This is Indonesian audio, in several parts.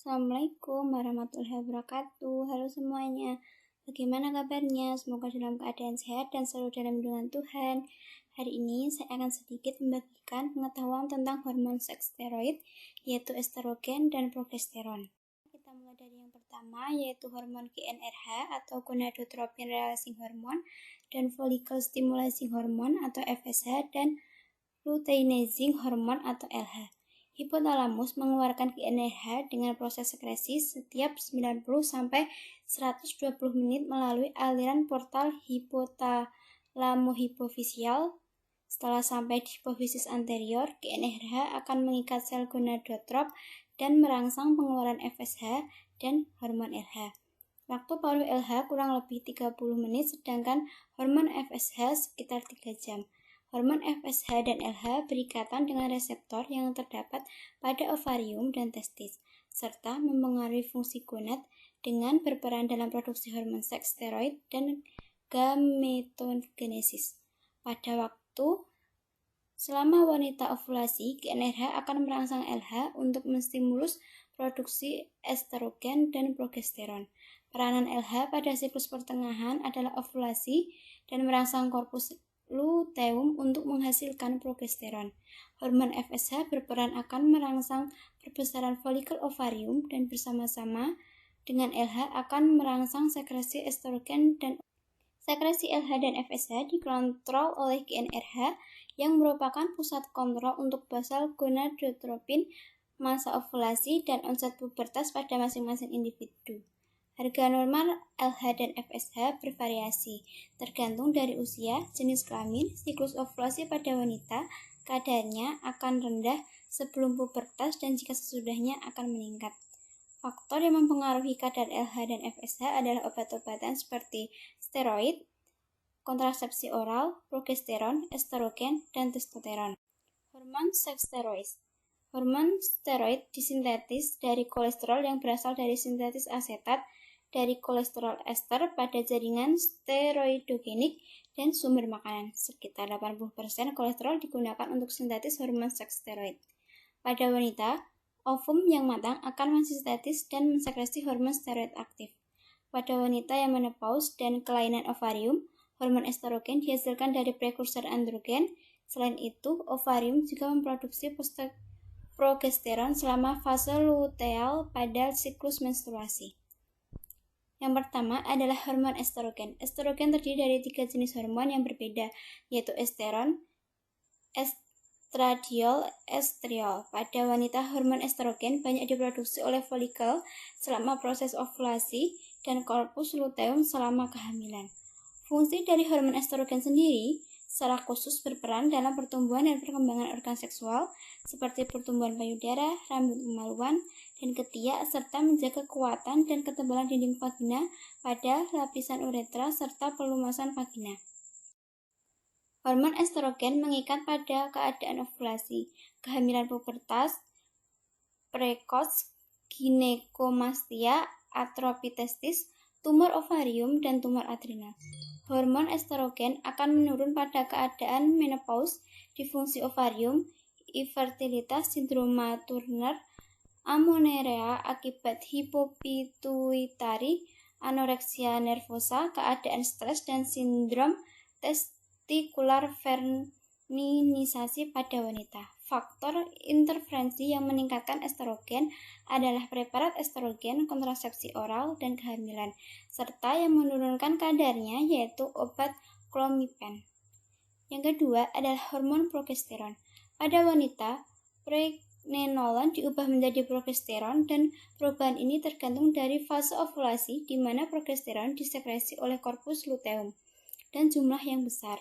Assalamualaikum warahmatullahi wabarakatuh. Halo semuanya, bagaimana kabarnya? Semoga dalam keadaan sehat dan selalu dalam lindungan Tuhan. Hari ini saya akan sedikit membagikan pengetahuan tentang hormon seks steroid, yaitu estrogen dan progesteron. Kita mulai dari yang pertama, yaitu hormon GnRH atau gonadotropin releasing hormone dan follicle stimulating hormone atau FSH dan luteinizing hormone atau LH. Hipotalamus mengeluarkan GnRH dengan proses sekresi setiap 90-120 menit melalui aliran portal hipotalamohipofisial. Setelah sampai di hipofisis anterior, GnRH akan mengikat sel gonadotrop dan merangsang pengeluaran FSH dan hormon LH. Waktu paruh LH kurang lebih 30 menit, sedangkan hormon FSH sekitar 3 jam. Hormon FSH dan LH berikatan dengan reseptor yang terdapat pada ovarium dan testis, serta mempengaruhi fungsi gonad dengan berperan dalam produksi hormon seks steroid dan gametogenesis. Pada waktu selama wanita ovulasi, GnRH akan merangsang LH untuk menstimulus produksi estrogen dan progesteron. Peranan LH pada siklus pertengahan adalah ovulasi dan merangsang korpus luteum untuk menghasilkan progesteron. Hormon FSH berperan akan merangsang perbesaran folikel ovarium dan bersama-sama dengan LH akan merangsang sekresi estrogen dan sekresi LH dan FSH dikontrol oleh GnRH yang merupakan pusat kontrol untuk basal gonadotropin, masa ovulasi, dan onset pubertas pada masing-masing individu. Harga normal LH dan FSH bervariasi, tergantung dari usia, jenis kelamin, siklus ovulasi pada wanita, kadarnya akan rendah sebelum pubertas dan jika sesudahnya akan meningkat. Faktor yang mempengaruhi kadar LH dan FSH adalah obat-obatan seperti steroid, kontrasepsi oral, progesteron, estrogen, dan testosteron. Hormon seks steroid. Hormon steroid disintetis dari kolesterol yang berasal dari sintesis asetat dari kolesterol ester pada jaringan steroidogenik dan sumber makanan. Sekitar 80% kolesterol digunakan untuk sintetis hormon seks steroid. Pada wanita, ovum yang matang akan mensintetis dan mensekresi hormon steroid aktif. Pada wanita yang menopause dan kelainan ovarium, hormon estrogen dihasilkan dari prekursor androgen. Selain itu, ovarium juga memproduksi progesteron selama fase luteal pada siklus menstruasi. Yang pertama adalah hormon estrogen. Estrogen terdiri dari 3 jenis hormon yang berbeda, yaitu esteron, estradiol, estriol. Pada wanita, hormon estrogen banyak diproduksi oleh folikel selama proses ovulasi dan korpus luteum selama kehamilan. Fungsi dari hormon estrogen sendiri secara khusus berperan dalam pertumbuhan dan perkembangan organ seksual seperti pertumbuhan payudara, rambut kemaluan, dan ketiak, serta menjaga kekuatan dan ketebalan dinding vagina pada lapisan uretra serta pelumasan vagina. Hormon estrogen mengikat pada keadaan ovulasi, kehamilan pubertas, prekos, ginekomastia, atrofi testis, tumor ovarium, dan tumor adrenal. Hormon estrogen akan menurun pada keadaan menopause, disfungsi ovarium, infertilitas, sindroma Turner, amenorrea akibat hipopituitari, anoreksia nervosa, keadaan stres, dan sindrom testikular feminisasi pada wanita. Faktor interferensi yang meningkatkan estrogen adalah preparat estrogen, kontrasepsi oral, dan kehamilan, serta yang menurunkan kadarnya yaitu obat clomiphen. Yang kedua adalah hormon progesteron. Pada wanita, pregnenolon diubah menjadi progesteron dan perubahan ini tergantung dari fase ovulasi di mana progesteron disekresi oleh korpus luteum dan jumlah yang besar.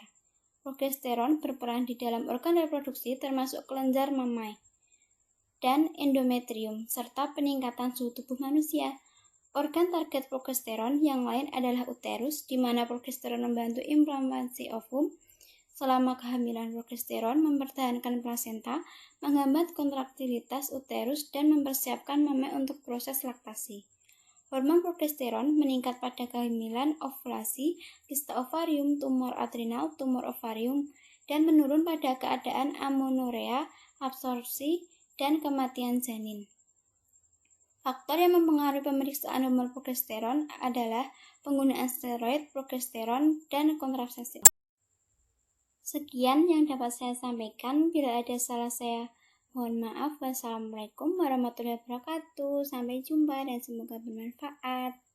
Progesteron berperan di dalam organ reproduksi termasuk kelenjar mamai dan endometrium, serta peningkatan suhu tubuh manusia. Organ target progesteron yang lain adalah uterus, di mana progesteron membantu implantasi ovum. Selama kehamilan, progesteron mempertahankan plasenta, menghambat kontraktilitas uterus, dan mempersiapkan mame untuk proses laktasi. Hormon progesteron meningkat pada kehamilan, ovulasi, kista ovarium, tumor adrenal, tumor ovarium, dan menurun pada keadaan amenorrea, absorpsi, dan kematian janin. Faktor yang mempengaruhi pemeriksaan hormon progesteron adalah penggunaan steroid, progesteron, dan kontrasepsi. Sekian yang dapat saya sampaikan. Bila ada salah saya mohon maaf. Wassalamualaikum warahmatullahi wabarakatuh. Sampai jumpa dan semoga bermanfaat.